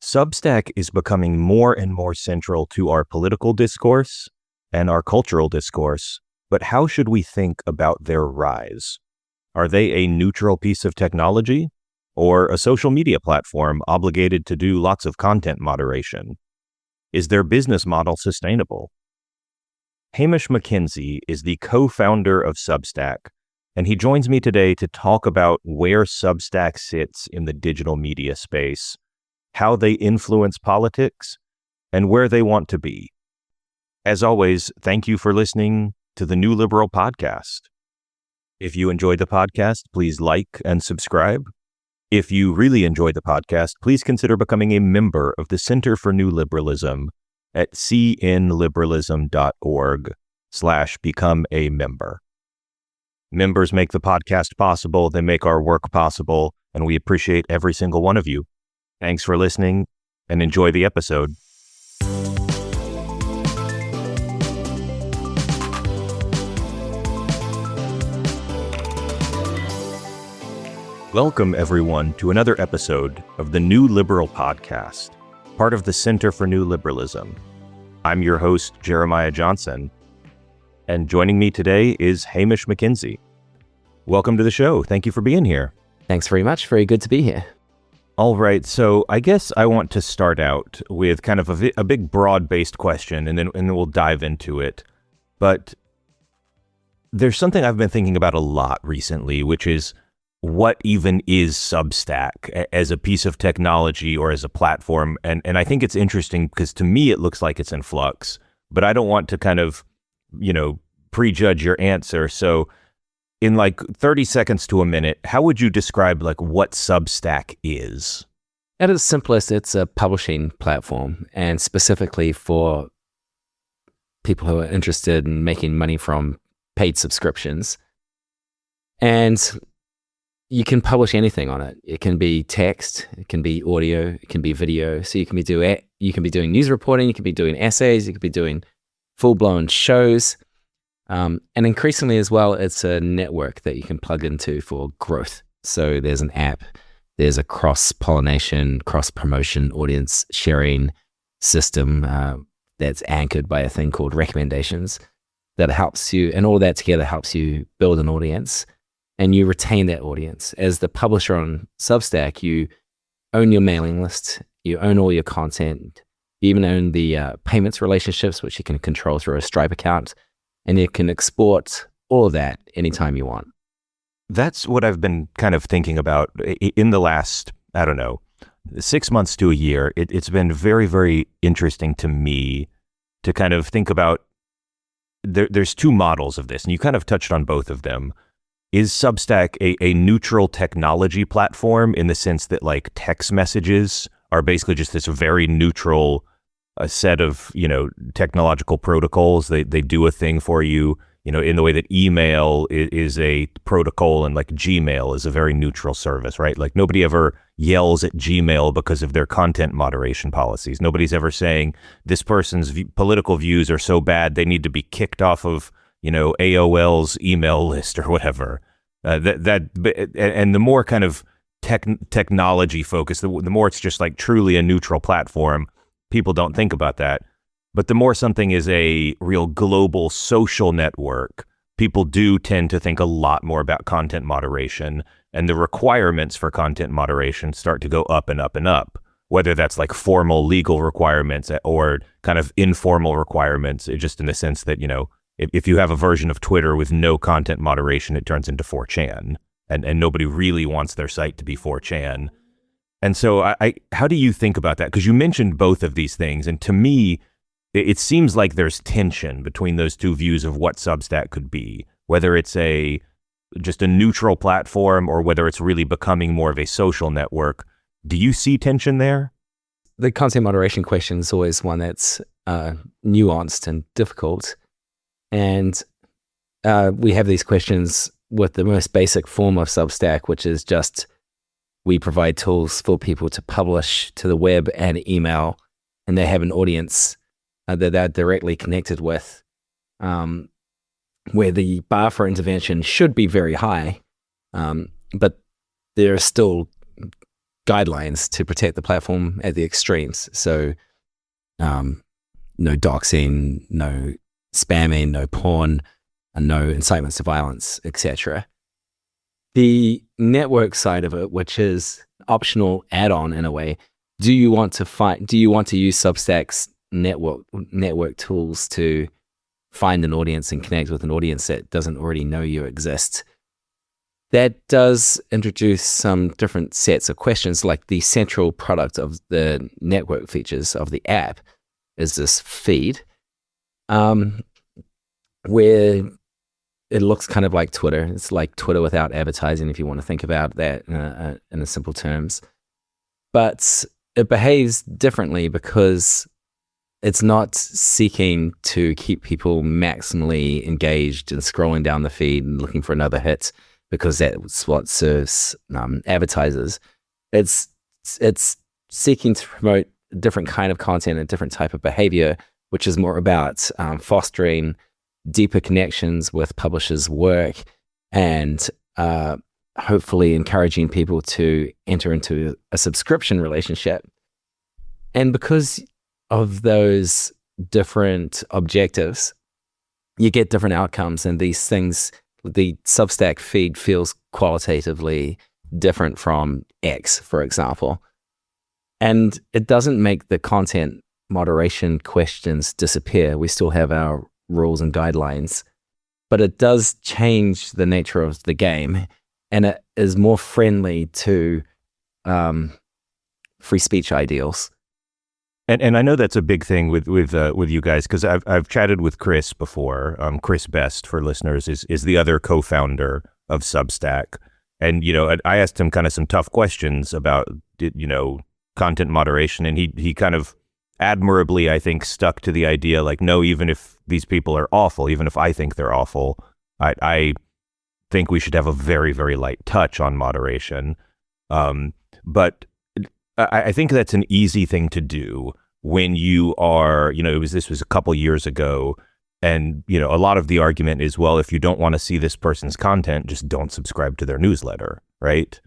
Substack is becoming more and more central to our political discourse and our cultural discourse, but how should we think about their rise? Are they a neutral piece of technology or a social media platform obligated to do lots of content moderation? Is their business model sustainable? Hamish McKenzie is the co-founder of Substack, and he joins me today to talk about where Substack sits in the digital media space, how they influence politics, and where they want to be. As always, thank you for listening to the New Liberal podcast. If you enjoyed the podcast, please like and subscribe. If you really enjoyed the podcast, please consider becoming a member of the Center for New Liberalism at cnliberalism.org/become a member. Members make the podcast possible, they make our work possible, and we appreciate every single one of you. Thanks for listening, and enjoy the episode. Welcome, everyone, to another episode of the New Liberal podcast, part of the Center for New Liberalism. I'm your host, Jeremiah Johnson, and joining me today is Hamish McKenzie. Welcome to the show. Thank you for being here. Thanks very much. Very good to be here. All right, so I guess I want to start out with kind of a big broad-based question, and then we'll dive into it. But there's something I've been thinking about a lot recently, which is what even is Substack as a piece of technology or as a platform? And I think it's interesting because to me it looks like it's in flux, but I don't want to kind of, prejudge your answer. So in like 30 seconds to a minute, how would you describe like what Substack is? At its simplest, it's a publishing platform, and specifically for people who are interested in making money from paid subscriptions. And you can publish anything on it. It can be text, it can be audio, it can be video. So you can be doing news reporting, you can be doing essays, you could be doing full-blown shows. And increasingly as well, it's a network that you can plug into for growth. So there's an app, there's a cross-pollination, cross-promotion audience sharing system that's anchored by a thing called recommendations that helps you, and all that together helps you build an audience, and you retain that audience. As the publisher on Substack, you own your mailing list, you own all your content, you even own the payments relationships, which you can control through a Stripe account, and you can export all of that anytime you want. That's what I've been kind of thinking about in the last, 6 months to a year. It's been very, very interesting to me to kind of think about, there's two models of this, and you kind of touched on both of them. Is Substack a neutral technology platform in the sense that like text messages are basically just this very neutral a set of, technological protocols? They do a thing for you, in the way that email is a protocol and like Gmail is a very neutral service, right? Like nobody ever yells at Gmail because of their content moderation policies. Nobody's ever saying this person's political views are so bad they need to be kicked off of, AOL's email list or whatever. And the more kind of technology focused, the more it's just like truly a neutral platform. People don't think about that. But the more something is a real global social network, people do tend to think a lot more about content moderation, and the requirements for content moderation start to go up and up and up, whether that's like formal legal requirements or kind of informal requirements, just in the sense that, if you have a version of Twitter with no content moderation, it turns into 4chan, and nobody really wants their site to be 4chan. And so how do you think about that? Because you mentioned both of these things, and to me, it seems like there's tension between those two views of what Substack could be, whether it's just a neutral platform or whether it's really becoming more of a social network. Do you see tension there? The content moderation question is always one that's nuanced and difficult. And we have these questions with the most basic form of Substack, which is just we provide tools for people to publish to the web and email, and they have an audience that they're directly connected with, where the bar for intervention should be very high, but there are still guidelines to protect the platform at the extremes. So no doxing, no spamming, no porn, and no incitements to violence, etc. The network side of it, which is optional add-on in a way, do you want to use Substack's network tools to find an audience and connect with an audience that doesn't already know you exist? That does introduce some different sets of questions. Like the central product of the network features of the app is this feed, where it looks kind of like Twitter. It's like Twitter without advertising, if you want to think about that in simple terms. But it behaves differently because it's not seeking to keep people maximally engaged and scrolling down the feed and looking for another hit, because that's what serves advertisers. It's seeking to promote a different kind of content, a different type of behavior, which is more about fostering deeper connections with publishers' work and hopefully encouraging people to enter into a subscription relationship. And because of those different objectives, you get different outcomes, and these things, the Substack feed feels qualitatively different from X, for example. And it doesn't make the content moderation questions disappear. We still have our rules and guidelines, but it does change the nature of the game, and it is more friendly to free speech ideals. And I know that's a big thing with you guys, because I've chatted with Chris before. Chris Best, for listeners, is the other co-founder of Substack, and I asked him kind of some tough questions about content moderation, and he kind of admirably, I think, stuck to the idea like, no, even if these people are awful, even if I think they're awful, I think we should have a very, very light touch on moderation. But I think that's an easy thing to do when you are, this was a couple years ago, and a lot of the argument is, well, if you don't want to see this person's content, just don't subscribe to their newsletter, right?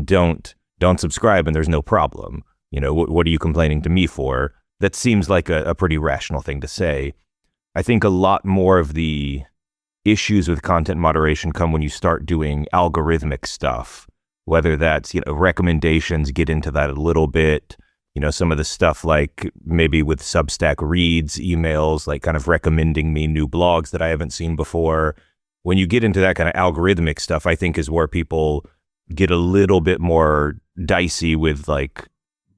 Don't subscribe, and there's no problem. What are you complaining to me for? That seems like a pretty rational thing to say. I think a lot more of the issues with content moderation come when you start doing algorithmic stuff, whether that's, recommendations, get into that a little bit, some of the stuff like maybe with Substack reads, emails, like kind of recommending me new blogs that I haven't seen before. When you get into that kind of algorithmic stuff, I think is where people get a little bit more dicey with like,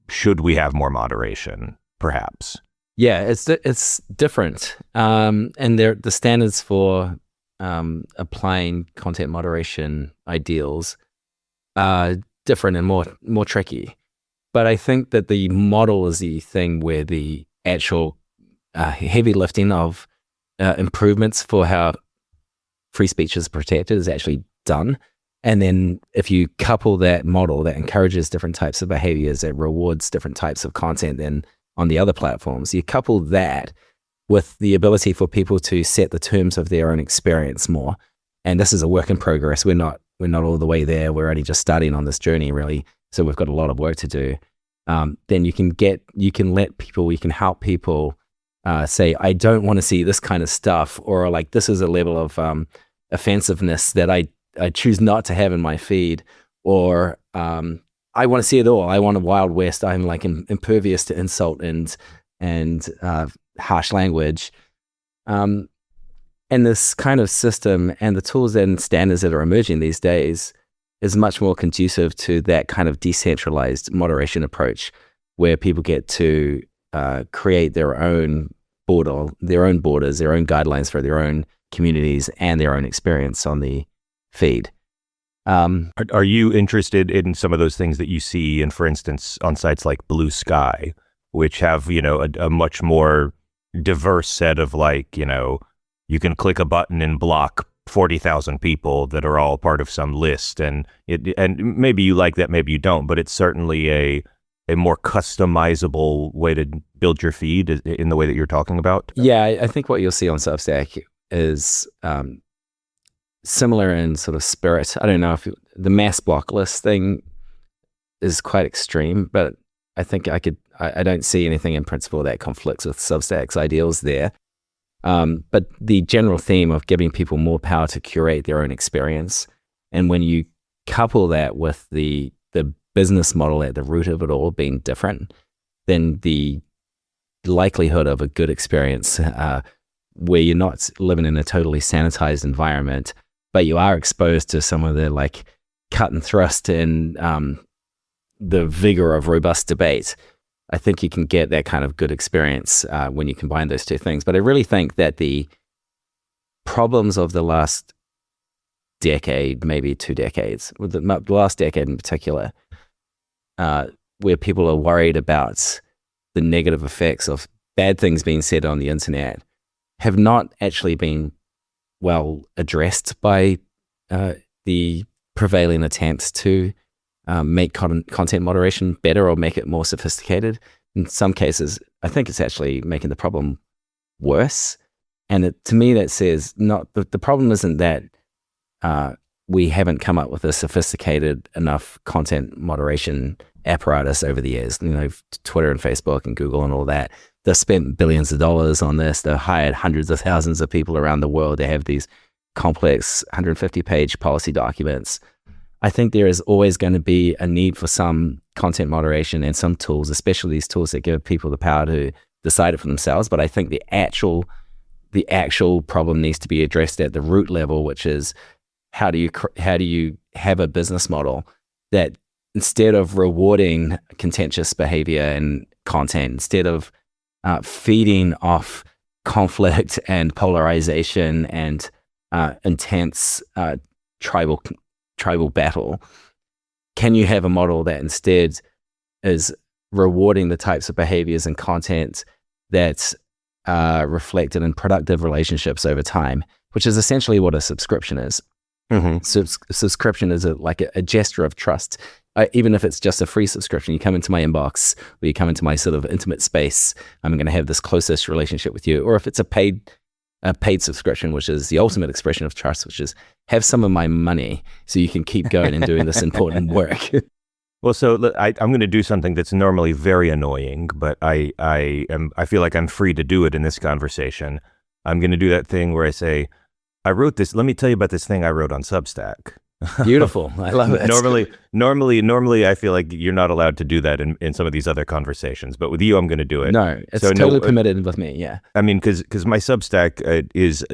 should we have more moderation, perhaps? Yeah, it's different. And the standards for applying content moderation ideals different and more tricky. But I think that the model is the thing where the actual heavy lifting of improvements for how free speech is protected is actually done. And then if you couple that model that encourages different types of behaviors, that rewards different types of content than on the other platforms, you couple that with the ability for people to set the terms of their own experience more. And this is a work in progress. We're not all the way there. We're only just starting on this journey, really. So we've got a lot of work to do. Then you can help people say, I don't want to see this kind of stuff, or like, this is a level of offensiveness that I choose not to have in my feed, or I want to see it all. I want a Wild West. I'm like impervious to insult and harsh language. And this kind of system and the tools and standards that are emerging these days is much more conducive to that kind of decentralized moderation approach, where people get to create their own borders, their own guidelines for their own communities and their own experience on the feed. Are you interested in some of those things that you see, and for instance, on sites like Blue Sky, which have, a much more diverse set of like, you can click a button and block 40,000 people that are all part of some list, and maybe you like that, maybe you don't, but it's certainly a more customizable way to build your feed in the way that you're talking about? Yeah, I think what you'll see on Substack is similar in sort of spirit. I don't know if the mass block list thing is quite extreme, but I think I don't see anything in principle that conflicts with Substack's ideals there. But the general theme of giving people more power to curate their own experience, and when you couple that with the business model at the root of it all being different, then the likelihood of a good experience where you're not living in a totally sanitized environment, but you are exposed to some of the like cut and thrust and the vigor of robust debate. I think you can get that kind of good experience when you combine those two things. But I really think that the problems of the last decade, maybe 2 decades, with the last decade in particular, where people are worried about the negative effects of bad things being said on the internet, have not actually been well addressed by the prevailing attempts to make content moderation better or make it more sophisticated. In some cases, I think it's actually making the problem worse. And to me, that says not the problem isn't that we haven't come up with a sophisticated enough content moderation apparatus over the years. You know, Twitter and Facebook and Google and all that. They've spent billions of dollars on this. They've hired hundreds of thousands of people around the world to have these complex 150-page policy documents. I think there is always going to be a need for some content moderation and some tools, especially these tools that give people the power to decide it for themselves. But I think the actual problem needs to be addressed at the root level, which is how do you have a business model that, instead of rewarding contentious behavior and content, instead of feeding off conflict and polarization and intense tribal battle, can you have a model that instead is rewarding the types of behaviors and content that are reflected in productive relationships over time, which is essentially what a subscription is. Mm-hmm. Subscription is like a gesture of trust. Even if it's just a free subscription, you come into my inbox or you come into my sort of intimate space, I'm going to have this closest relationship with you. Or if it's a paid subscription, which is the ultimate expression of trust, which is have some of my money so you can keep going and doing this important work. Well, so I'm going to do something that's normally very annoying, but I feel like I'm free to do it in this conversation. I'm going to do that thing where I say, I wrote this. Let me tell you about this thing I wrote on Substack. Beautiful. I love it. Normally, I feel like you're not allowed to do that in some of these other conversations, but with you, I'm going to do it. No, it's totally permitted with me. Yeah. I mean, because my Substack is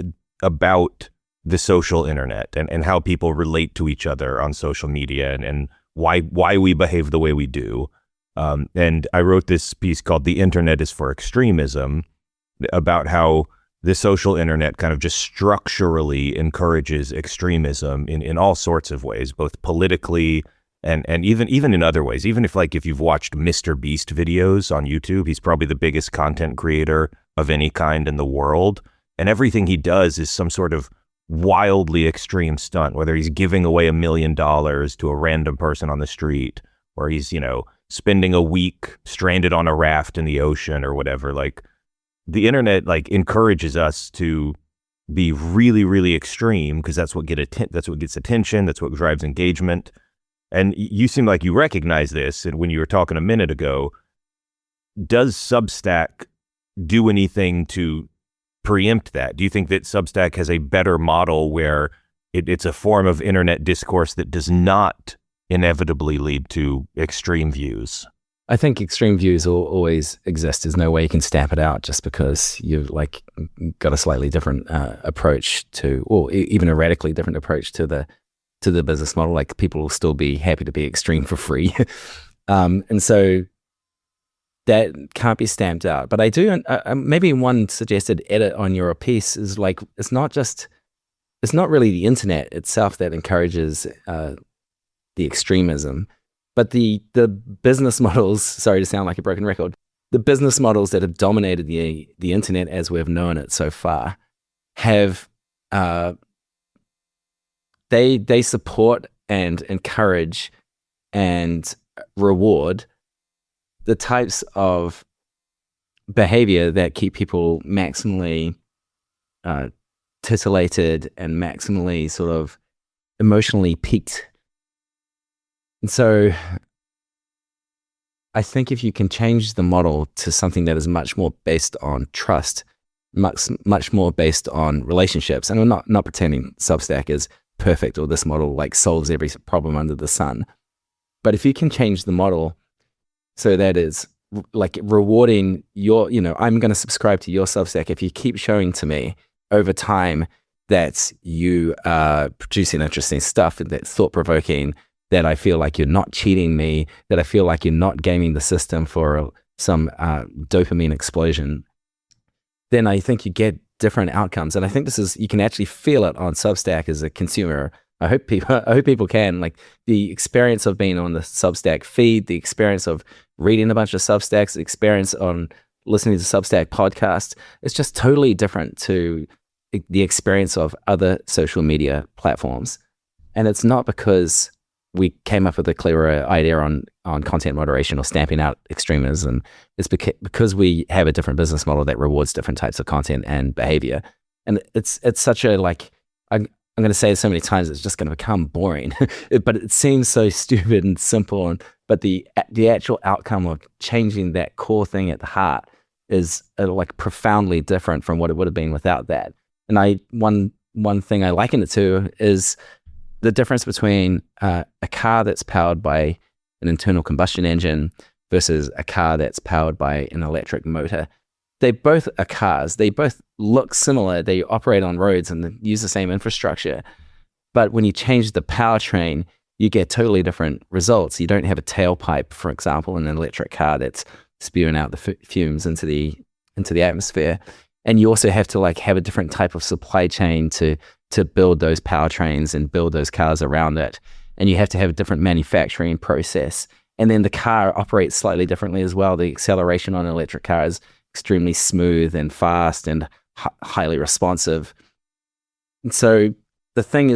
about the social internet and how people relate to each other on social media and why we behave the way we do. And I wrote this piece called "The Internet is for Extremism" about how the social internet kind of just structurally encourages extremism in all sorts of ways, both politically and even in other ways. Even if you've watched Mr. Beast videos on YouTube, he's probably the biggest content creator of any kind in the world. And everything he does is some sort of wildly extreme stunt, whether he's giving away $1 million to a random person on the street, or he's, spending a week stranded on a raft in the ocean or whatever. Like, the internet encourages us to be really, really extreme because that's what gets attention. That's what drives engagement. And you seem like you recognize this. And when you were talking a minute ago, does Substack do anything to preempt that? Do you think that Substack has a better model where it's a form of internet discourse that does not inevitably lead to extreme views? I think extreme views will always exist. There's no way you can stamp it out just because you've got a slightly different approach to, or even a radically different approach to the business model. Like, people will still be happy to be extreme for free, and so that can't be stamped out. But I do. Maybe one suggested edit on your piece is it's not really the internet itself that encourages the extremism. But the business models, sorry to sound like a broken record, the business models that have dominated the internet as we've known it so far have, they support and encourage and reward the types of behavior that keep people maximally titillated and maximally sort of emotionally piqued. And so I think if you can change the model to something that is much more based on trust, much more based on relationships, and we're not pretending Substack is perfect or this model like solves every problem under the sun, but if you can change the model so that is like rewarding your, I'm going to subscribe to your Substack if you keep showing to me over time that you are producing interesting stuff and that's thought-provoking, that I feel like you're not cheating me, that I feel like you're not gaming the system for some dopamine explosion, then I think you get different outcomes. And I think you can actually feel it on Substack as a consumer. I hope people can. Like the experience of being on the Substack feed, the experience of reading a bunch of Substacks, the experience on listening to Substack podcasts, it's just totally different to the experience of other social media platforms. And it's not because we came up with a clearer idea on content moderation or stamping out extremism. It's because we have a different business model that rewards different types of content and behavior. And it's such a, like, I'm going to say it so many times, it's just going to become boring, but it seems so stupid and simple. But the actual outcome of changing that core thing at the heart is like profoundly different from what it would have been without that. And one thing I liken it to is the difference between a car that's powered by an internal combustion engine versus a car that's powered by an electric motor. They both are cars. They both look similar. They operate on roads and they use the same infrastructure. But when you change the powertrain, you get totally different results. You don't have a tailpipe, for example, in an electric car that's spewing out the fumes into the atmosphere. And you also have to like have a different type of supply chain to build those powertrains and build those cars around it. And you have to have a different manufacturing process. And then the car operates slightly differently as well. The acceleration on an electric car is extremely smooth and fast and highly responsive. And so the thing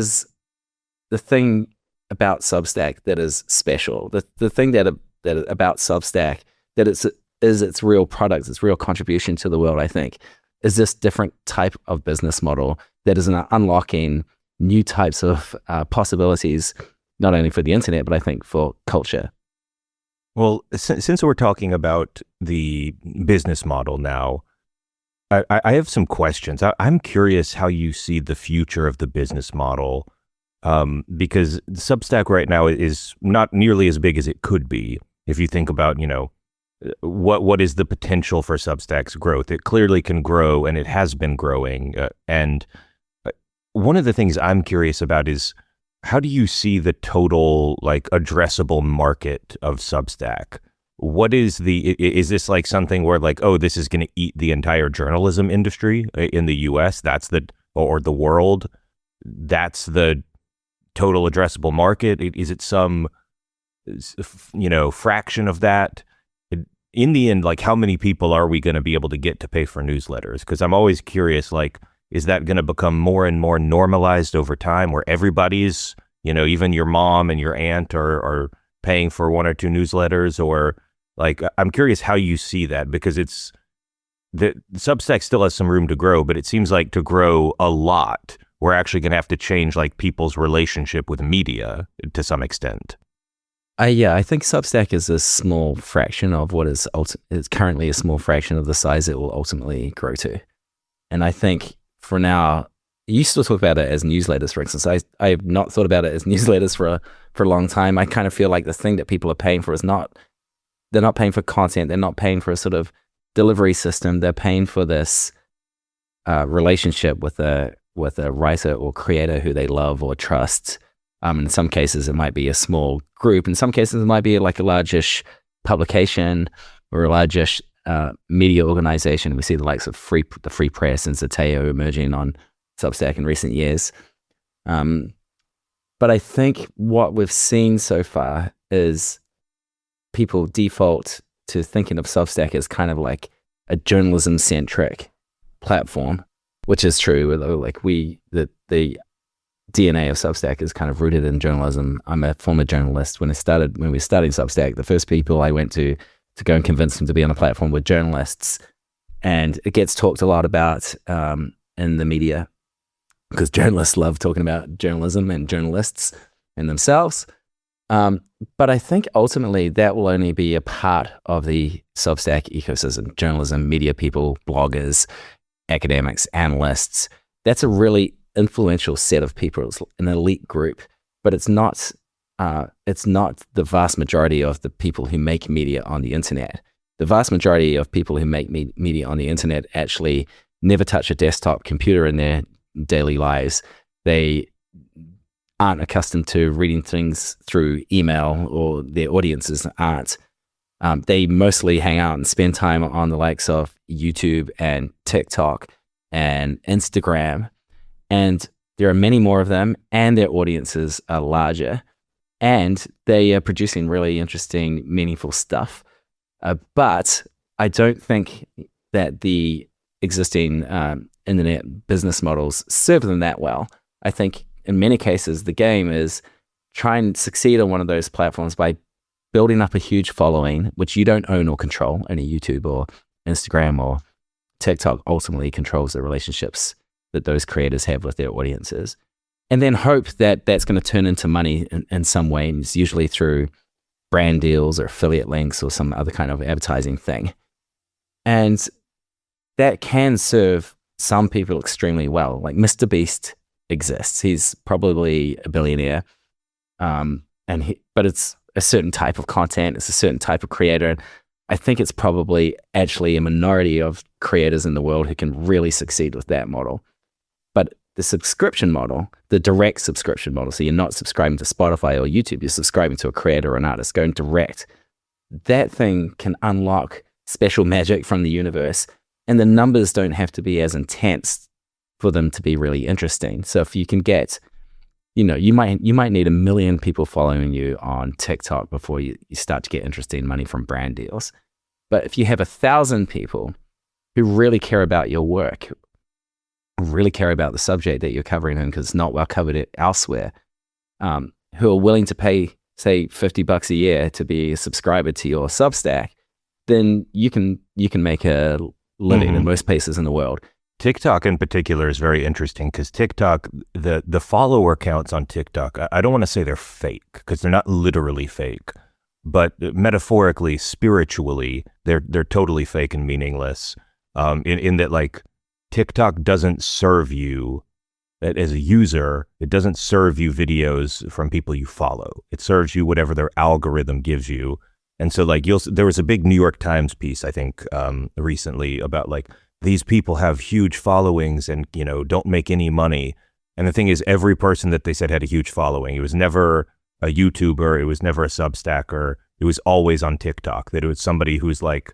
about Substack that is special, the thing that about Substack that is its real product, its real contribution to the world, I think, is this different type of business model that is unlocking new types of possibilities, not only for the internet, but I think for culture. Well, since we're talking about the business model now, I have some questions. I'm curious how you see the future of the business model, because Substack right now is not nearly as big as it could be. If you think about, what is the potential for Substack's growth? It clearly can grow, and it has been growing. And one of the things I'm curious about is, how do you see the total like addressable market of Substack? What is is this like something where like, oh, this is going to eat the entire journalism industry in the US? Or the world? That's the total addressable market? Is it some, fraction of that? In the end, like, how many people are we going to be able to get to pay for newsletters? Because I'm always curious, like, is that going to become more and more normalized over time where everybody's, even your mom and your aunt are paying for one or two newsletters? Or like, I'm curious how you see that, because the Substack still has some room to grow, but it seems like to grow a lot, we're actually going to have to change like people's relationship with media to some extent. I think Substack is a small fraction of what is currently a small fraction of the size it will ultimately grow to. And I think for now, you still talk about it as newsletters, for instance. I have not thought about it as newsletters for a long time. I kind of feel like the thing that people are paying for they're not paying for content. They're not paying for a sort of delivery system. They're paying for this relationship with a writer or creator who they love or trust. In some cases, it might be a small group. In some cases, it might be like a largish publication or a largish media organization. We see the likes of the Free Press and Zateo emerging on Substack in recent years. But I think what we've seen so far is people default to thinking of Substack as kind of like a journalism-centric platform, which is true. Like the DNA of Substack is kind of rooted in journalism. I'm a former journalist. When we were starting Substack, the first people I went to go and convince them to be on the platform were journalists. And it gets talked a lot about in the media because journalists love talking about journalism and journalists and themselves. But I think ultimately that will only be a part of the Substack ecosystem. Journalism, media people, bloggers, academics, analysts. That's a really influential set of people. It's an elite group, but it's not the vast majority of the people who make media on the internet. The vast majority of people who make media on the internet actually never touch a desktop computer in their daily lives. They aren't accustomed to reading things through email, or their audiences aren't. They mostly hang out and spend time on the likes of YouTube and TikTok and Instagram. And there are many more of them, and their audiences are larger. And they are producing really interesting, meaningful stuff. But I don't think that the existing internet business models serve them that well. I think in many cases, the game is try and succeed on one of those platforms by building up a huge following, which you don't own or control. Only YouTube or Instagram or TikTok ultimately controls the relationships that those creators have with their audiences. And then hope that that's going to turn into money in some way. And it's usually through brand deals or affiliate links or some other kind of advertising thing. And that can serve some people extremely well. Like Mr. Beast exists. He's probably a billionaire. But it's a certain type of content. It's a certain type of creator. And I think it's probably actually a minority of creators in the world who can really succeed with that model. But the subscription model, the direct subscription model, so you're not subscribing to Spotify or YouTube, you're subscribing to a creator or an artist going direct. That thing can unlock special magic from the universe. And the numbers don't have to be as intense for them to be really interesting. So if you can get, you might need 1 million people following you on TikTok before you start to get interesting money from brand deals. But if you have 1,000 people who really care about your work, really care about the subject that you're covering in because it's not well covered elsewhere, who are willing to pay, say, $50 a year to be a subscriber to your Substack, then you can make a living in most places in the world. TikTok in particular is very interesting because TikTok, the follower counts on TikTok, I don't want to say they're fake because they're not literally fake, but metaphorically, spiritually, they're totally fake and meaningless. In that, like, TikTok doesn't serve you as a user. It doesn't serve you videos from people you follow. It serves you whatever their algorithm gives you. And so, like, there was a big New York Times piece, I think, recently about, like, these people have huge followings and, don't make any money. And the thing is, every person that they said had a huge following, it was never a YouTuber, it was never a Substacker, it was always on TikTok. That it was somebody who's like,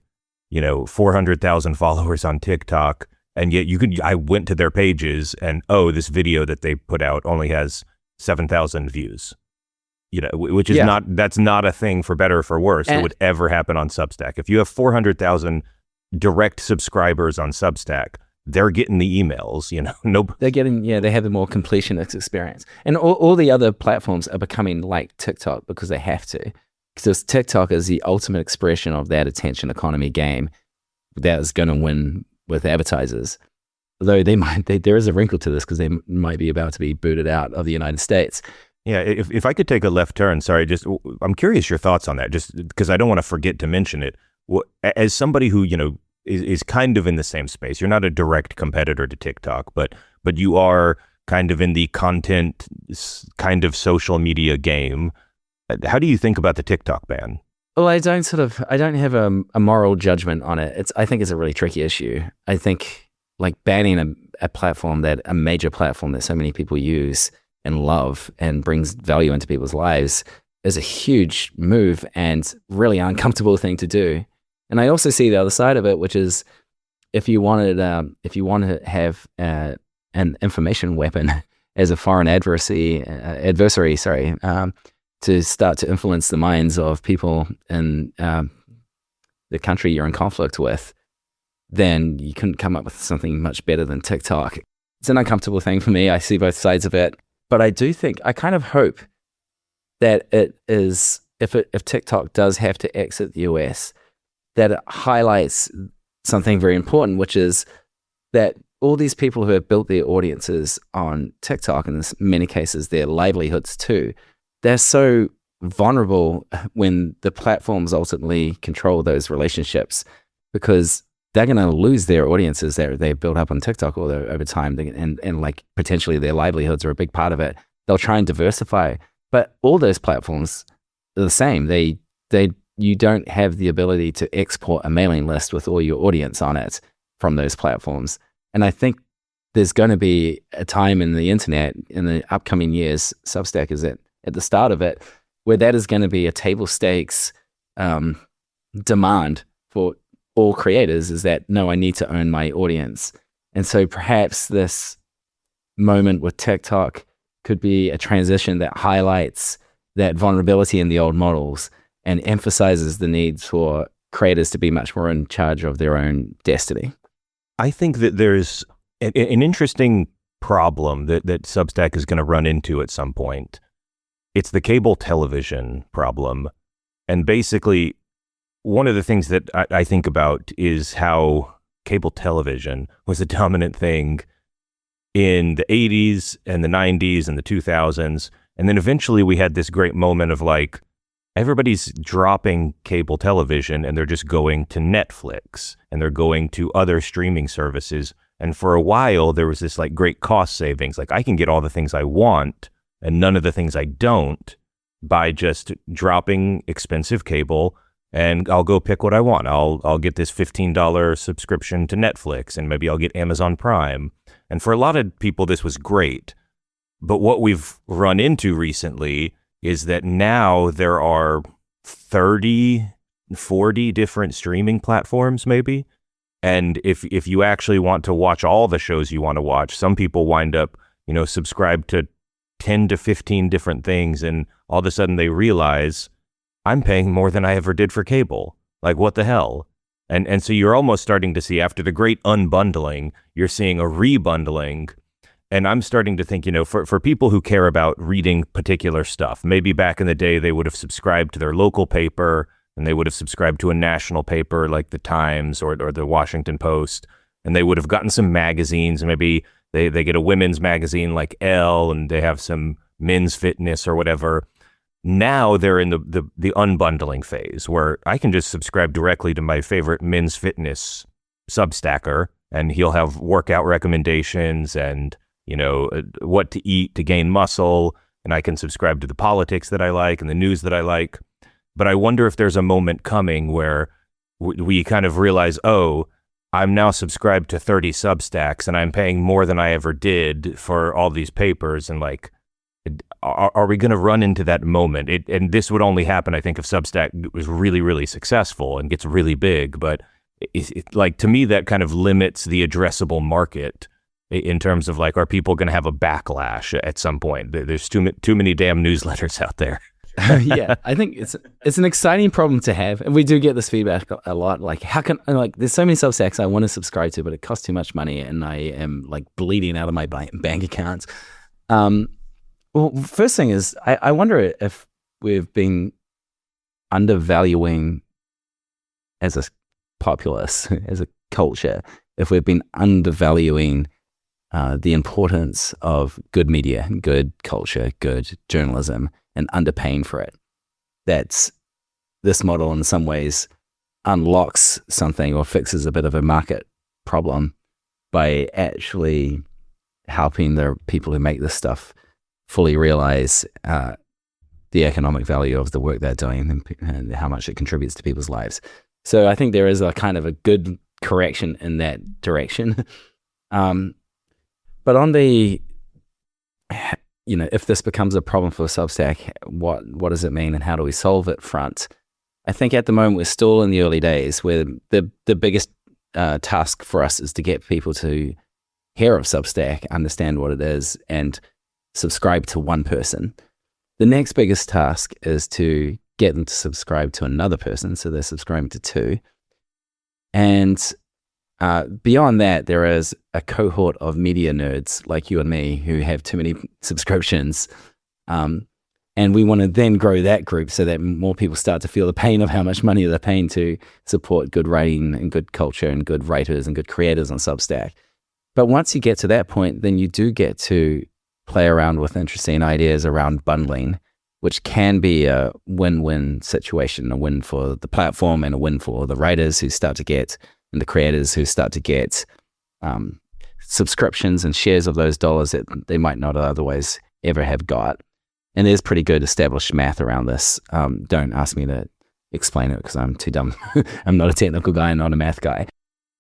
400,000 followers on TikTok. And yet I went to their pages and, this video that they put out only has 7,000 views. Which is that's not a thing, for better or for worse, that would ever happen on Substack. If you have 400,000 direct subscribers on Substack, they're getting the emails, They're getting, they have a more completionist experience. And all the other platforms are becoming like TikTok because they have to. Because TikTok is the ultimate expression of that attention economy game that is going to win with advertisers. Although there is a wrinkle to this because they might be about to be booted out of the United States. Yeah, if I could take a left turn, sorry, I'm curious your thoughts on that, just because I don't want to forget to mention it. As somebody who, is kind of in the same space, you're not a direct competitor to TikTok, but you are kind of in the content, kind of social media game. How do you think about the TikTok ban? Well, I don't have a moral judgment on it. I think it's a really tricky issue. I think, like, banning a major platform that so many people use and love and brings value into people's lives is a huge move and really uncomfortable thing to do. And I also see the other side of it, which is if you want to have an information weapon as a foreign adversary, to start to influence the minds of people in the country you're in conflict with, then you couldn't come up with something much better than TikTok. It's an uncomfortable thing for me. I see both sides of it. But I kind of hope that it is, if TikTok does have to exit the US, that it highlights something very important, which is that all these people who have built their audiences on TikTok, and in many cases their livelihoods too, they're so vulnerable when the platforms ultimately control those relationships, because they're going to lose their audiences that they've built up on TikTok over time, and like potentially their livelihoods are a big part of it. They'll try and diversify, but all those platforms are the same. You don't have the ability to export a mailing list with all your audience on it from those platforms. And I think there's going to be a time in the internet in the upcoming years, Substack is at the start of it, where that is going to be a table stakes demand for all creators, is that, no, I need to own my audience. And so perhaps this moment with TikTok could be a transition that highlights that vulnerability in the old models and emphasizes the need for creators to be much more in charge of their own destiny. I think that there's an interesting problem that Substack is going to run into at some point. It's the cable television problem. And basically, one of the things that I think about is how cable television was a dominant thing in the 80s and the 90s and the 2000s. And then eventually we had this great moment of like, everybody's dropping cable television and they're just going to Netflix and they're going to other streaming services. And for a while, there was this like great cost savings. Like, I can get all the things I want and none of the things I don't by just dropping expensive cable, and I'll go pick what I want. I'll get this $15 subscription to Netflix, and maybe I'll get Amazon Prime. And for a lot of people, this was great. But what we've run into recently is that now there are 30, 40 different streaming platforms maybe. And if you actually want to watch all the shows you want to watch, some people wind up, subscribe to 10 to 15 different things. And all of a sudden they realize, I'm paying more than I ever did for cable. Like, what the hell? And so you're almost starting to see, after the great unbundling, you're seeing a rebundling. And I'm starting to think, for people who care about reading particular stuff, maybe back in the day they would have subscribed to their local paper and they would have subscribed to a national paper like the Times or the Washington Post, and they would have gotten some magazines, and maybe they get a women's magazine like Elle, and they have some men's fitness or whatever. Now they're in the unbundling phase where I can just subscribe directly to my favorite men's fitness Substacker, and he'll have workout recommendations and, what to eat to gain muscle. And I can subscribe to the politics that I like and the news that I like. But I wonder if there's a moment coming where we kind of realize, oh, I'm now subscribed to 30 Substacks and I'm paying more than I ever did for all these papers. And like, are we going to run into that moment? And this would only happen, I think, if Substack was really, really successful and gets really big. But like, to me, that kind of limits the addressable market in terms of like, are people going to have a backlash at some point? There's too many damn newsletters out there. Yeah, I think it's an exciting problem to have, and we do get this feedback a lot. Like, there's so many Substacks I want to subscribe to, but it costs too much money, and I am like bleeding out of my bank accounts. Well, first thing is, I wonder if we've been undervaluing as a populace, as a culture, if we've been undervaluing the importance of good media, good culture, good journalism, and underpaying for it. That's this model in some ways unlocks something or fixes a bit of a market problem by actually helping the people who make this stuff fully realize the economic value of the work they're doing and how much it contributes to people's lives. So I think there is a kind of a good correction in that direction. But on the, if this becomes a problem for Substack, what does it mean and how do we solve it front? I think at the moment we're still in the early days where the biggest task for us is to get people to hear of Substack, understand what it is, and subscribe to one person. The next biggest task is to get them to subscribe to another person, so they're subscribing to two. And beyond that, there is a cohort of media nerds like you and me who have too many subscriptions. And we want to then grow that group so that more people start to feel the pain of how much money they're paying to support good writing and good culture and good writers and good creators on Substack. But once you get to that point, then you do get to play around with interesting ideas around bundling which can be a win-win situation, a win for the platform and a win for the writers who start to get, and the creators who start to get subscriptions and shares of those dollars that they might not otherwise ever have got. And there's pretty good established math around this. Don't ask me to explain it because I'm too dumb. I'm not a technical guy, I'm not a math guy.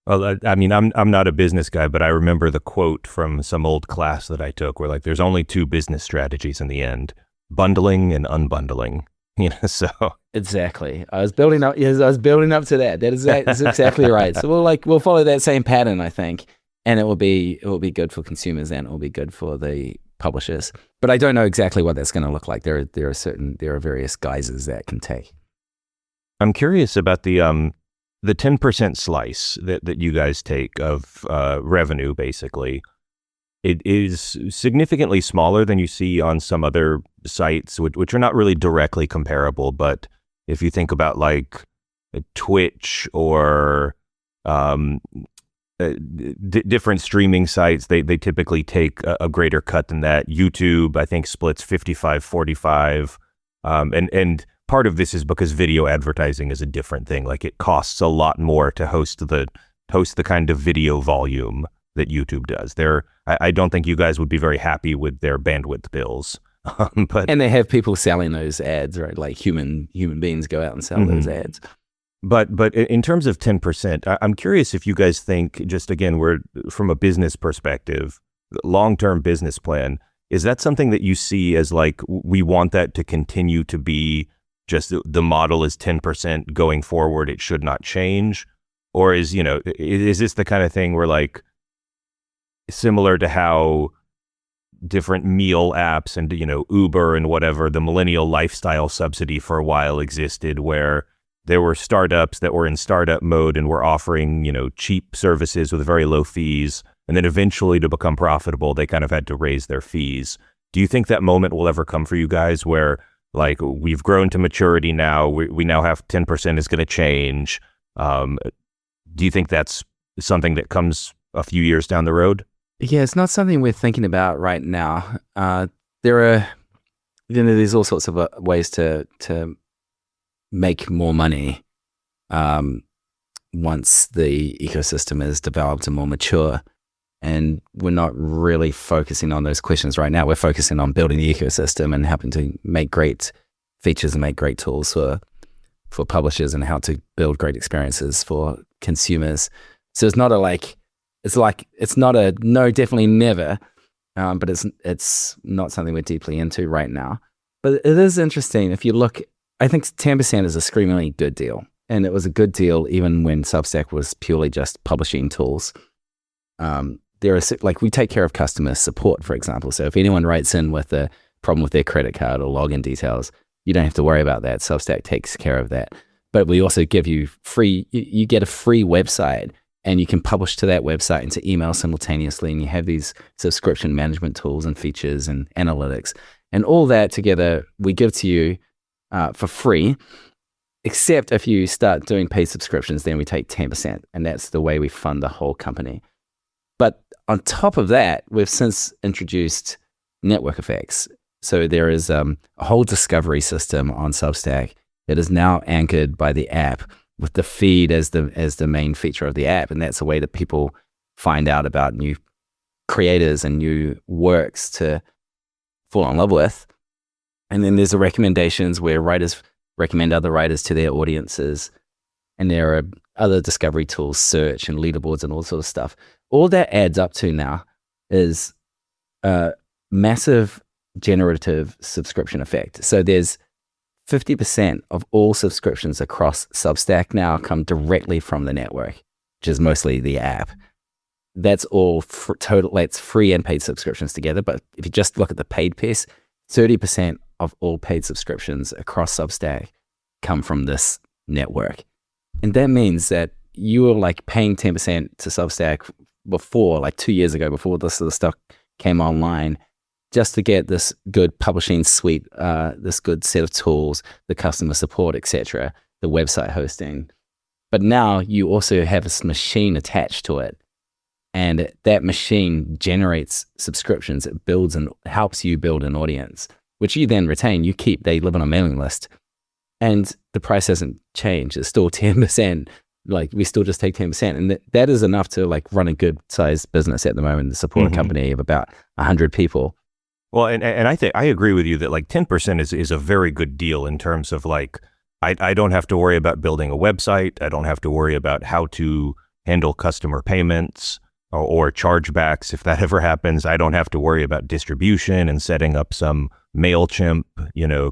Well, I mean, I'm not a business guy, but I remember the quote from some old class that I took where like, there's only two business strategies in the end: bundling and unbundling. So exactly. I was building up. Yes, I was building up to that. That's exactly right. So we'll follow that same pattern, I think, and it will be good for consumers and it will be good for the publishers. But I don't know exactly what that's going to look like. There are various guises that can take. I'm curious about the 10% slice that you guys take of revenue, basically. It is significantly smaller than you see on some other sites, which are not really directly comparable. But if you think about like Twitch or different streaming sites, they typically take a greater cut than that. YouTube, I think, splits 55-45. And part of this is because video advertising is a different thing. Like it costs a lot more to host the kind of video volume that YouTube does. I don't think you guys would be very happy with their bandwidth bills. And they have people selling those ads, right? Like human beings go out and sell those ads. But in terms of 10%, I'm curious if you guys think, just again, we're from a business perspective, long-term business plan, is that something that you see as like, we want that to continue to be just the model is 10% going forward, it should not change? Or is this the kind of thing where like, similar to how different meal apps and, Uber and whatever, the millennial lifestyle subsidy for a while existed, where there were startups that were in startup mode and were offering, cheap services with very low fees. And then eventually to become profitable, they kind of had to raise their fees. Do you think that moment will ever come for you guys where like we've grown to maturity now, we now have 10% is going to change? Do you think that's something that comes a few years down the road? Yeah, it's not something we're thinking about right now. There's all sorts of ways to make more money once the ecosystem is developed and more mature. And we're not really focusing on those questions right now. We're focusing on building the ecosystem and helping to make great features and make great tools for publishers and how to build great experiences for consumers. So it's not it's not a no, definitely never, but it's not something we're deeply into right now. But it is interesting. If you look, I think 10% is a screamingly good deal. And it was a good deal even when Substack was purely just publishing tools. There are like, we take care of customer support, for example. So if anyone writes in with a problem with their credit card or login details, you don't have to worry about that. Substack takes care of that. But we also give you you get a free website, and you can publish to that website and to email simultaneously. And you have these subscription management tools and features and analytics. And all that together, we give to you for free, except if you start doing paid subscriptions, then we take 10%. And that's the way we fund the whole company. But on top of that, we've since introduced network effects. So there is a whole discovery system on Substack that is now anchored by the app, with the feed as the main feature of the app. And that's a way that people find out about new creators and new works to fall in love with. And then there's the recommendations where writers recommend other writers to their audiences. And there are other discovery tools, search and leaderboards and all sorts of stuff. All that adds up to now is a massive generative subscription effect. So there's 50% of all subscriptions across Substack now come directly from the network, which is mostly the app. That's all total. That's free and paid subscriptions together. But if you just look at the paid piece, 30% of all paid subscriptions across Substack come from this network. And that means that you were like paying 10% to Substack before, like 2 years ago, before this sort of stuff came online, just to get this good publishing suite, this good set of tools, the customer support, etc., the website hosting. But now you also have this machine attached to it, and that machine generates subscriptions. It builds and helps you build an audience, which you then retain, you keep, they live on a mailing list. And the price hasn't changed. It's still 10%. Like we still just take 10%. And that is enough to like run a good sized business at the moment to support a company of about 100 people. Well, and I think I agree with you that like 10% is a very good deal in terms of like, I don't have to worry about building a website. I don't have to worry about how to handle customer payments or chargebacks. If that ever happens, I don't have to worry about distribution and setting up some MailChimp,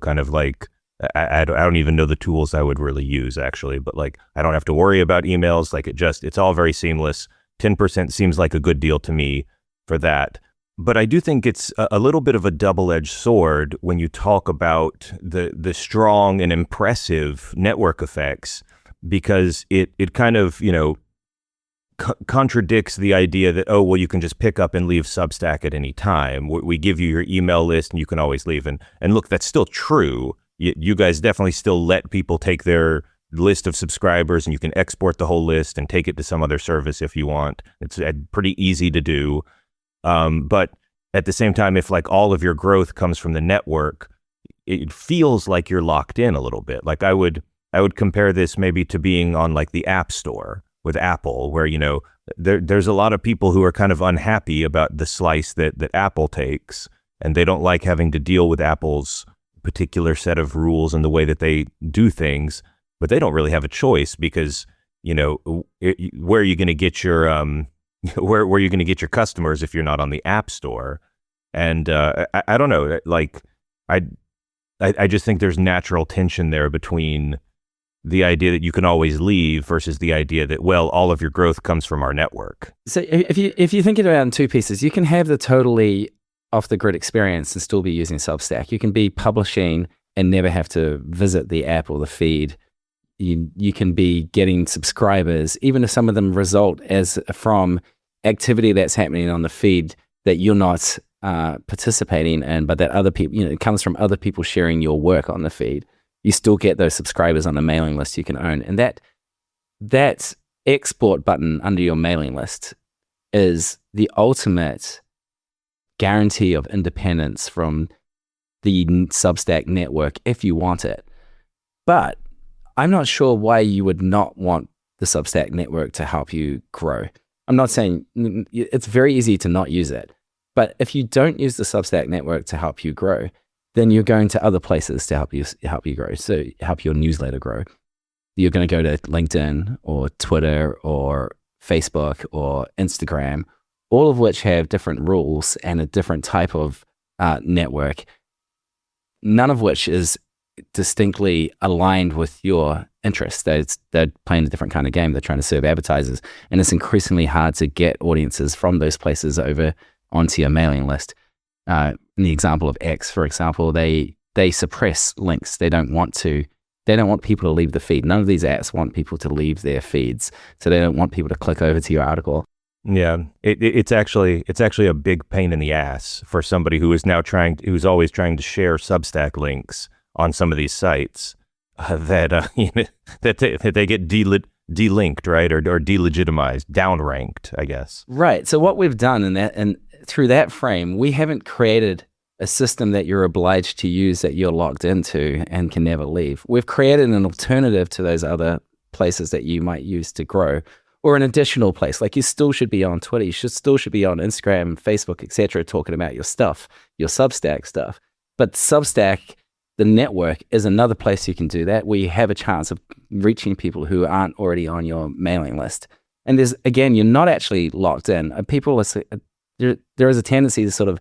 kind of like, I don't even know the tools I would really use actually, but like, I don't have to worry about emails. Like it's all very seamless. 10% seems like a good deal to me for that. But I do think it's a little bit of a double-edged sword when you talk about the strong and impressive network effects, because it kind of, contradicts the idea that, oh, well, you can just pick up and leave Substack at any time. We give you your email list and you can always leave. And look, that's still true. You guys definitely still let people take their list of subscribers and you can export the whole list and take it to some other service if you want. It's pretty easy to do. But at the same time, if like all of your growth comes from the network, it feels like you're locked in a little bit. Like I would compare this maybe to being on like the App Store with Apple, where, there's a lot of people who are kind of unhappy about the slice that Apple takes, and they don't like having to deal with Apple's particular set of rules and the way that they do things, but they don't really have a choice because, where are you going to get your, where are you going to get your customers if you're not on the App Store? And I don't know, like I just think there's natural tension there between the idea that you can always leave versus the idea that, well, all of your growth comes from our network. So if you think about it in two pieces, you can have the totally off the grid experience and still be using Substack. You can be publishing and never have to visit the app or the feed. You can be getting subscribers, even if some of them result as from activity that's happening on the feed that you're not participating in, but that other people, it comes from other people sharing your work on the feed. You still get those subscribers on the mailing list you can own. And that export button under your mailing list is the ultimate guarantee of independence from the Substack network if you want it. But I'm not sure why you would not want the Substack network to help you grow. I'm not saying it's very easy to not use it, but if you don't use the Substack network to help you grow, then you're going to other places to help you grow. So help your newsletter grow. You're going to go to LinkedIn or Twitter or Facebook or Instagram, all of which have different rules and a different type of network, none of which is distinctly aligned with your interests. They're playing a different kind of game. They're trying to serve advertisers, and it's increasingly hard to get audiences from those places over onto your mailing list. In the example of X, for example, they suppress links. They don't want people to leave the feed. None of these apps want people to leave their feeds, so they don't want people to click over to your article. Yeah, it's actually a big pain in the ass for somebody who's always trying to share Substack links on some of these sites that they get delinked, right, or delegitimized, downranked, I guess. Right. So what we've done and through that frame, we haven't created a system that you're obliged to use that you're locked into and can never leave. We've created an alternative to those other places that you might use to grow, or an additional place. Like you still should be on Twitter, you still should be on Instagram, Facebook, etc., talking about your stuff, your Substack stuff. But Substack, the network, is another place you can do that, where you have a chance of reaching people who aren't already on your mailing list. And you're not actually locked in. There is a tendency to sort of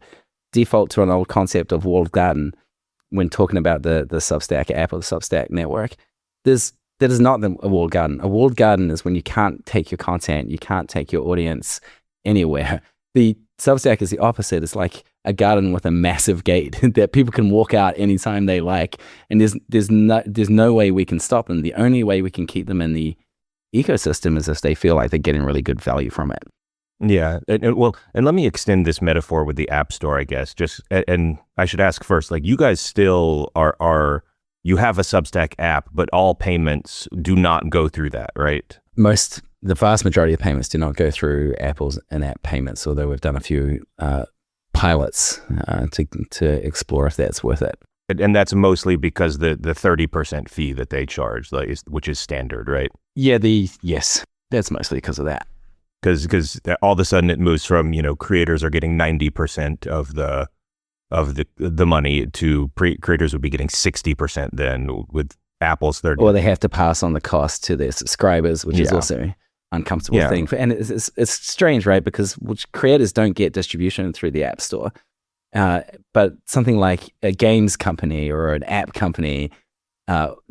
default to an old concept of walled garden when talking about the Substack app or the Substack network. That is not a walled garden. A walled garden is when you can't take your content, you can't take your audience anywhere. The Substack is the opposite. It's like a garden with a massive gate that people can walk out anytime they like, and there's no way we can stop them. The only way we can keep them in the ecosystem is if they feel like they're getting really good value from it. Yeah, and let me extend this metaphor with the App Store, I guess. And I should ask first, like, you guys still are you have a Substack app, but all payments do not go through that, right? The vast majority of payments do not go through Apple's in-app payments, although we've done a few pilots to explore if that's worth it. And that's mostly because the 30% fee that they charge, like, which is standard, right? Yeah, yes, that's mostly because of that. Because all of a sudden it moves from, creators are getting 90% of the money to creators would be getting 60% then with Apple's 30%. Or they have to pass on the cost to their subscribers, which is also an uncomfortable thing. And it's strange, right? Because creators don't get distribution through the App Store. But something like a games company or an app company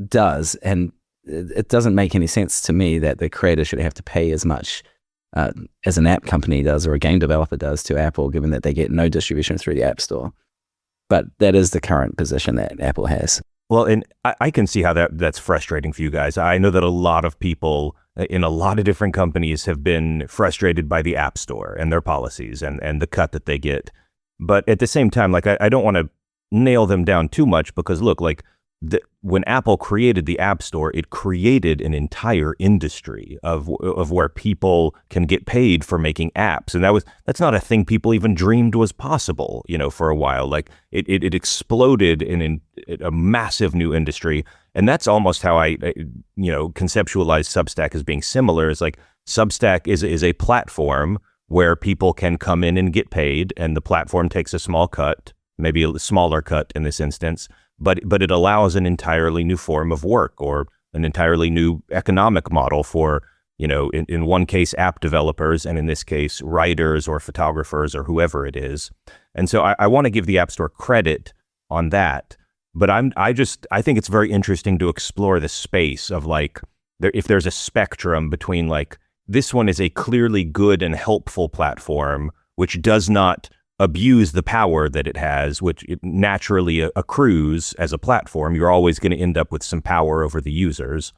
does. And it doesn't make any sense to me that the creator should have to pay as much as an app company does or a game developer does to Apple, given that they get no distribution through the App Store. But that is the current position that Apple has. Well, and I can see how that's frustrating for you guys. I know that a lot of people in a lot of different companies have been frustrated by the App Store and their policies and the cut that they get. But at the same time, like, I don't want to nail them down too much because, look, like, when Apple created the App Store, it created an entire industry of where people can get paid for making apps, and that's not a thing people even dreamed was possible, for a while. Like, it exploded in a massive new industry, and that's almost how I conceptualize Substack as being similar. Is like Substack is a platform where people can come in and get paid, and the platform takes a small cut, maybe a smaller cut in this instance. But it allows an entirely new form of work or an entirely new economic model for, in one case, app developers, and in this case, writers or photographers or whoever it is. And so I want to give the App Store credit on that. But I think it's very interesting to explore the space of, like, if there's a spectrum between, like, this one is a clearly good and helpful platform, which does not abuse the power that it has, which it naturally accrues as a platform. You're always going to end up with some power over the users.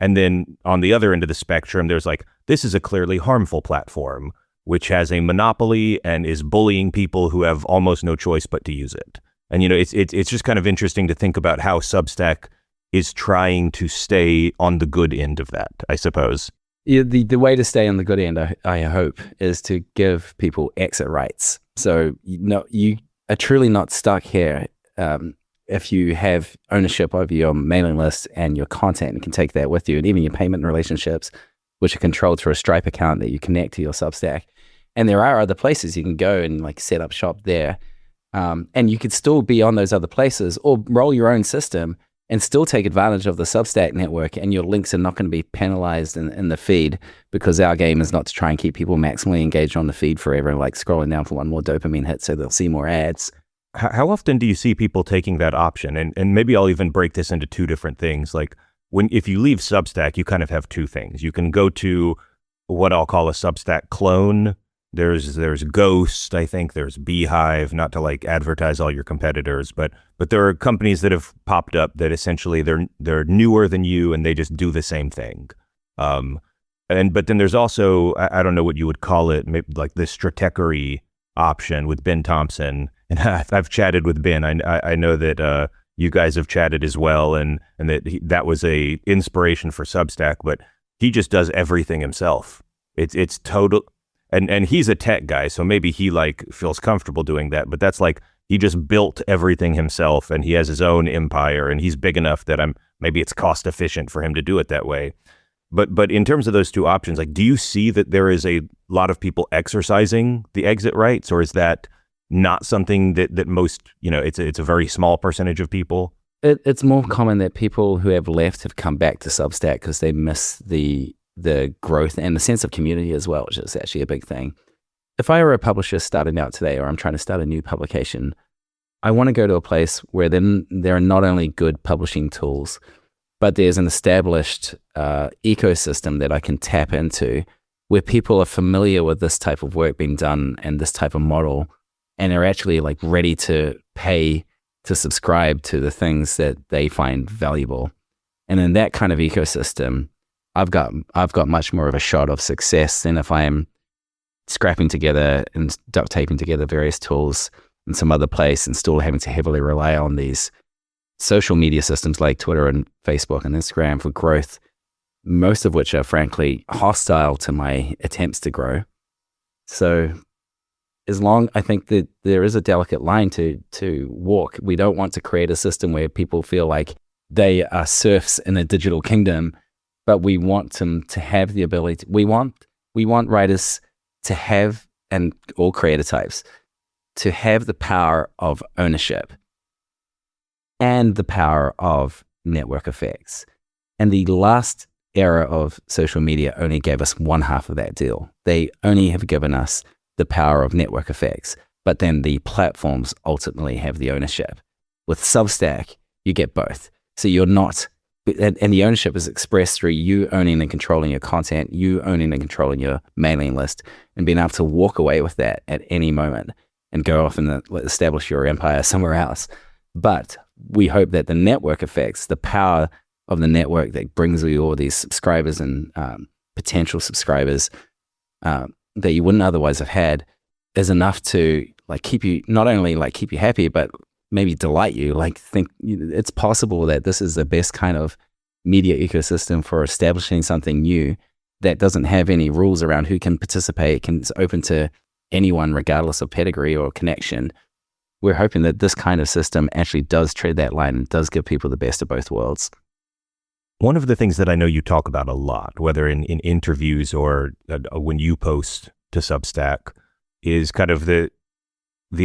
And then on the other end of the spectrum, there's like, this is a clearly harmful platform, which has a monopoly and is bullying people who have almost no choice but to use it. And, it's just kind of interesting to think about how Substack is trying to stay on the good end of that, I suppose. Yeah, the way to stay on the good end, I hope, is to give people exit rights. So you are truly not stuck here if you have ownership over your mailing list and your content and can take that with you, and even your payment relationships, which are controlled through a Stripe account that you connect to your Substack. And there are other places you can go and, like, set up shop there. And you could still be on those other places or roll your own system and still take advantage of the Substack network, and your links are not going to be penalized in the feed, because our game is not to try and keep people maximally engaged on the feed forever, like scrolling down for one more dopamine hit so they'll see more ads. How often do you see people taking that option? And maybe I'll even break this into two different things. Like, if you leave Substack, you kind of have two things. You can go to what I'll call a Substack clone. There's Ghost, I think there's Beehive, not to, like, advertise all your competitors, but there are companies that have popped up that essentially they're newer than you and they just do the same thing. But then there's also, I don't know what you would call it, maybe like the stratechery option with Ben Thompson. And I've chatted with Ben. I know that you guys have chatted as well, and that was a inspiration for Substack, but he just does everything himself. It's total. And he's a tech guy, so maybe he, like, feels comfortable doing that. But that's like, he just built everything himself, and he has his own empire, and he's big enough that maybe it's cost efficient for him to do it that way. But in terms of those two options, like, do you see that there is a lot of people exercising the exit rights, or is that not something that most, it's a very small percentage of people? It's more common that people who have left have come back to Substack because they miss the growth and the sense of community as well, which is actually a big thing. If I were a publisher starting out today, or I'm trying to start a new publication, I want to go to a place where then there are not only good publishing tools, but there's an established ecosystem that I can tap into, where people are familiar with this type of work being done and this type of model, and are actually, like, ready to pay to subscribe to the things that they find valuable. And in that kind of ecosystem, I've got much more of a shot of success than if I am scrapping together and duct taping together various tools in some other place and still having to heavily rely on these social media systems like Twitter and Facebook and Instagram for growth, most of which are frankly hostile to my attempts to grow. So I think that there is a delicate line to walk. We don't want to create a system where people feel like they are serfs in a digital kingdom, but we want them to have the ability. We want writers to have, and all creator types, to have the power of ownership and the power of network effects. And the last era of social media only gave us one half of that deal. They only have given us the power of network effects, but then the platforms ultimately have the ownership. With Substack, you get both. So you're not, and the ownership is expressed through you owning and controlling your content, you owning and controlling your mailing list, and being able to walk away with that at any moment and go off and establish your empire somewhere else. But we hope that the network effects, the power of the network that brings you all these subscribers and potential subscribers that you wouldn't otherwise have had, is enough to like keep you, not only like keep you happy, but maybe delight you. Like think it's possible that this is the best kind of media ecosystem for establishing something new that doesn't have any rules around who can participate, it's open to anyone regardless of pedigree or connection. We're hoping that this kind of system actually does tread that line and does give people the best of both worlds. One of the things that I know you talk about a lot, whether in interviews or when you post to Substack, is kind of the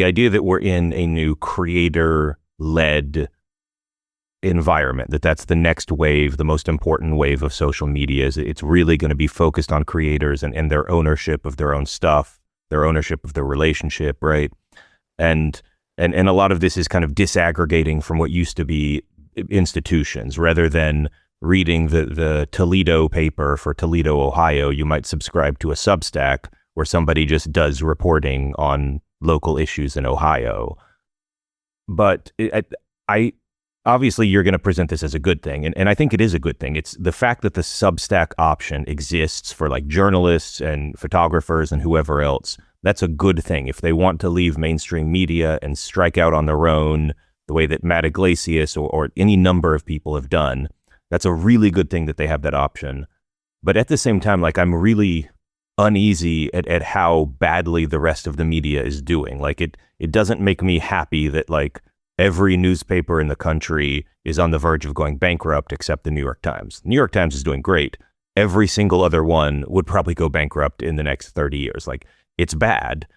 idea that we're in a new creator-led environment, that's the next wave, the most important wave of social media. Is it's really going to be focused on creators and their ownership of their own stuff, their ownership of their relationship, right? And a lot of this is kind of disaggregating from what used to be institutions. Rather than reading the Toledo paper for Toledo, Ohio, you might subscribe to a Substack where somebody just does reporting on local issues in Ohio. But I obviously you're going to present this as a good thing, and I think it is a good thing. It's the fact that the Substack option exists for like journalists and photographers and whoever else. That's a good thing. If they want to leave mainstream media and strike out on their own, the way that Matt Iglesias or any number of people have done, that's a really good thing that they have that option. But at the same time, like I'm really uneasy at how badly the rest of the media is doing. Like it doesn't make me happy that like every newspaper in the country is on the verge of going bankrupt except the New York Times. The New York Times is doing great. Every single other one would probably go bankrupt in the next 30 years. Like it's bad.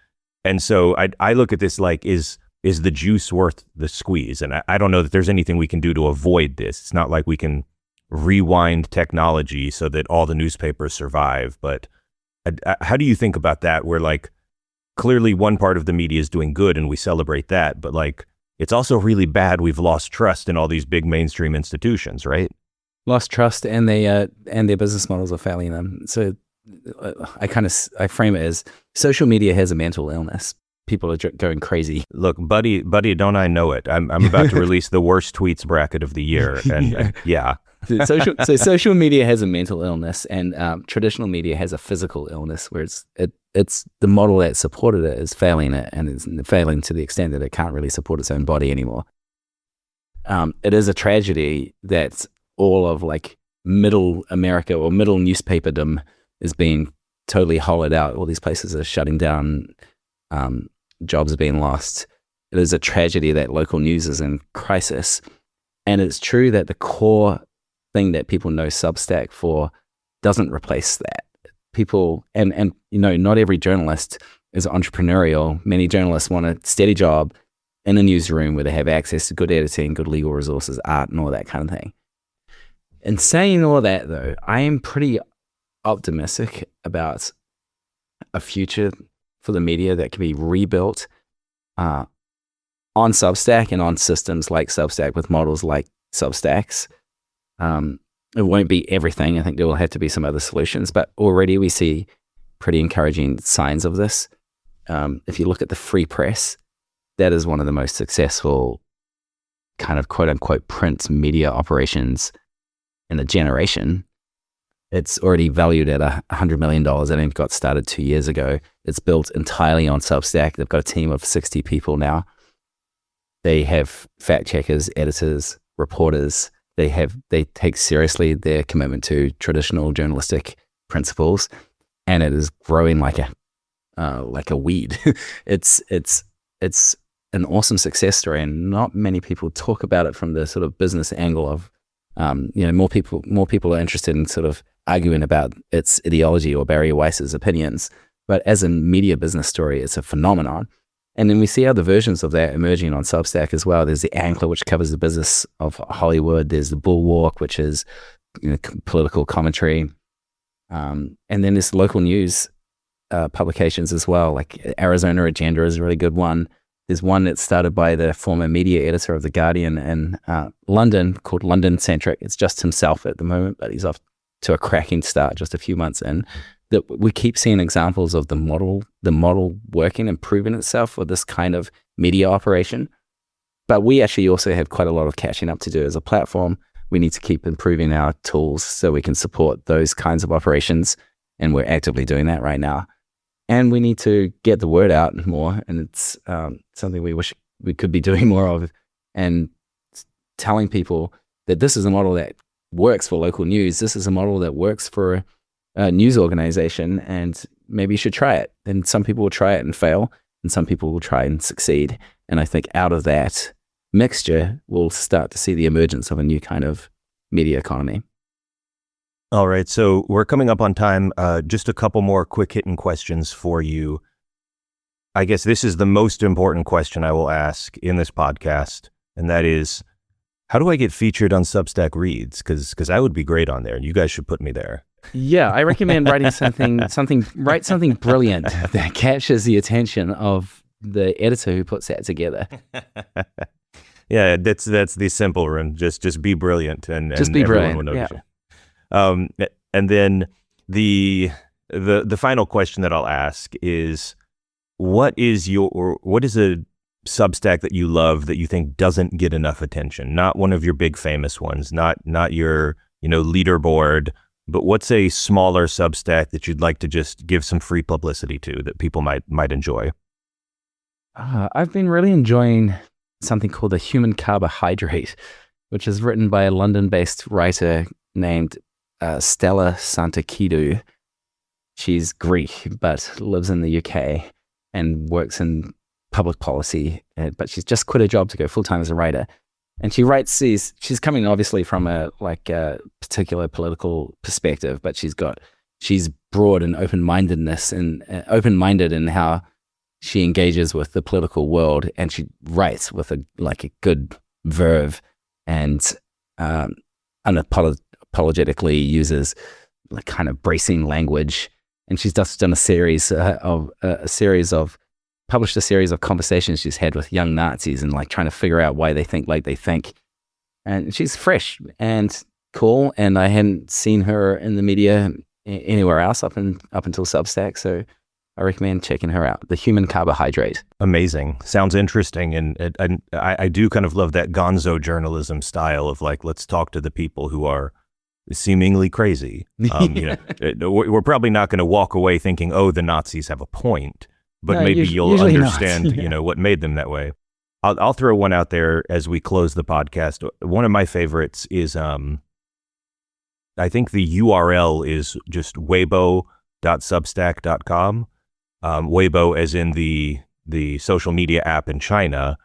And so I look at this like, is the juice worth the squeeze? And I don't know that there's anything we can do to avoid this. It's not like we can rewind technology so that all the newspapers survive. But how do you think about that? Where like clearly one part of the media is doing good and we celebrate that, but like it's also really bad. We've lost trust in all these big mainstream institutions, right? Lost trust, and their business models are failing them. So I frame it as social media has a mental illness. People are going crazy. Look, buddy, don't I know it? I'm about to release the worst tweets bracket of the year, and yeah. So social media has a mental illness, and traditional media has a physical illness, where it's the model that supported it is failing it, and it's failing to the extent that it can't really support its own body anymore. It is a tragedy that all of like middle America or middle newspaperdom is being totally hollowed out. All these places are shutting down. Jobs are being lost. It is a tragedy that local news is in crisis. And it's true that the core thing that people know Substack for doesn't replace that. People, and you know, not every journalist is entrepreneurial. Many journalists want a steady job in a newsroom where they have access to good editing, good legal resources, art, and all that kind of thing. In saying all that, though, I am pretty optimistic about a future for the media that can be rebuilt on Substack and on systems like Substack with models like Substacks. It won't be everything. I think there will have to be some other solutions, but already we see pretty encouraging signs of this. If you look at the free press, that is one of the most successful kind of quote unquote print media operations in a generation. It's already valued at $100 million and it got started 2 years ago. It's built entirely on Substack. They've got a team of 60 people now. They have fact checkers, editors, reporters. They take seriously their commitment to traditional journalistic principles, and it is growing like like a weed. it's an awesome success story, and not many people talk about it from the sort of business angle of, more people are interested in sort of arguing about its ideology or Barry Weiss's opinions. But as a media business story, it's a phenomenon. And then we see other versions of that emerging on Substack as well. There's the Anchor, which covers the business of Hollywood. There's the Bulwark, which is political commentary. And then there's local news publications as well, like Arizona Agenda is a really good one. There's one that's started by the former media editor of The Guardian in London called London Centric. It's just himself at the moment, but he's off to a cracking start just a few months in. That we keep seeing examples of the model working and proving itself for this kind of media operation. But we actually also have quite a lot of catching up to do as a platform. We need to keep improving our tools so we can support those kinds of operations. And we're actively doing that right now. And we need to get the word out more. And it's something we wish we could be doing more of, and telling people that this is a model that works for local news. This is a model that works for a news organization, and maybe you should try it. And some people will try it and fail, and some people will try and succeed. And I think out of that mixture, we'll start to see the emergence of a new kind of media economy. All right, so we're coming up on time. Just a couple more quick hitting questions for you. I guess this is the most important question I will ask in this podcast, and that is, how do I get featured on Substack Reads? Because I would be great on there, and you guys should put me there. Yeah, I recommend writing write something brilliant that captures the attention of the editor who puts that together. Yeah, that's the simple one. Just be brilliant, and just be everyone brilliant. will notice you. And then the final question that I'll ask is, what is a Substack that you love that you think doesn't get enough attention? Not one of your big famous ones, not your leaderboard, but what's a smaller Substack that you'd like to just give some free publicity to that people might enjoy? I've been really enjoying something called The Human Carbohydrate, which is written by a London-based writer named Stella Santakidou. She's Greek, but lives in the UK and works in public policy, but she's just quit her job to go full-time as a writer. And she writes she's coming obviously from a particular political perspective, but she's broad and open-minded in how she engages with the political world, and she writes with a good verve and unapologetically uses kind of bracing language. And she's just done published a series of conversations she's had with young Nazis and trying to figure out why they think like they think. And she's fresh and cool, and I hadn't seen her in the media anywhere else up until Substack, so I recommend checking her out. The Human Carbohydrate. Amazing. Sounds interesting, and I do kind of love that gonzo journalism style of let's talk to the people who are seemingly crazy. We're probably not going to walk away thinking, oh, the Nazis have a point. But maybe you'll understand, what made them that way. I'll throw one out there as we close the podcast. One of my favorites is, I think the URL is just weibo.substack.com. Weibo as in the social media app in China.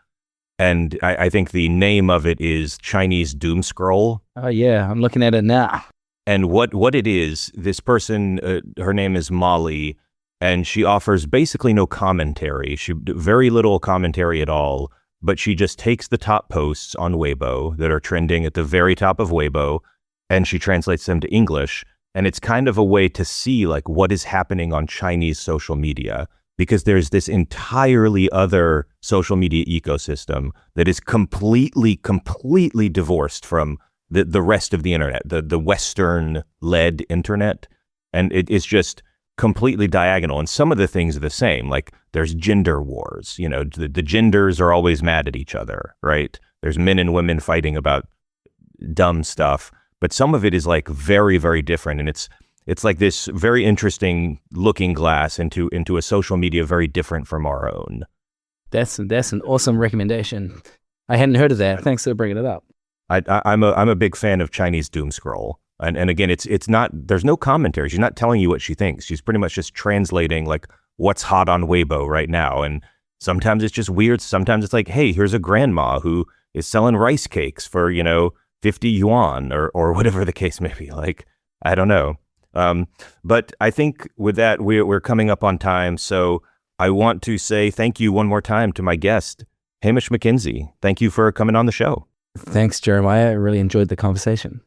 And I think the name of it is Chinese Doom Scroll. Oh, yeah. I'm looking at it now. And what it is, this person, her name is Molly, and she offers basically no commentary. Very little commentary at all, but she just takes the top posts on Weibo that are trending at the very top of Weibo, and she translates them to English. And it's kind of a way to see what is happening on Chinese social media, because there's this entirely other social media ecosystem that is completely divorced from the rest of the internet, the Western-led internet. And it's just completely diagonal, and some of the things are the same. There's gender wars, the genders are always mad at each other, right? There's men and women fighting about dumb stuff, but some of it is very, very different, and it's this very interesting looking glass into a social media very different from our own. That's an awesome recommendation. I hadn't heard of that. Thanks for bringing it up. I'm a big fan of Chinese Doom Scroll. And again, it's not, there's no commentary. She's not telling you what she thinks. She's pretty much just translating what's hot on Weibo right now. And sometimes it's just weird. Sometimes it's like, hey, here's a grandma who is selling rice cakes for, 50 yuan or whatever the case may be. Like, I don't know. But I think with that, we're coming up on time. So I want to say thank you one more time to my guest, Hamish McKenzie. Thank you for coming on the show. Thanks, Jeremiah. I really enjoyed the conversation.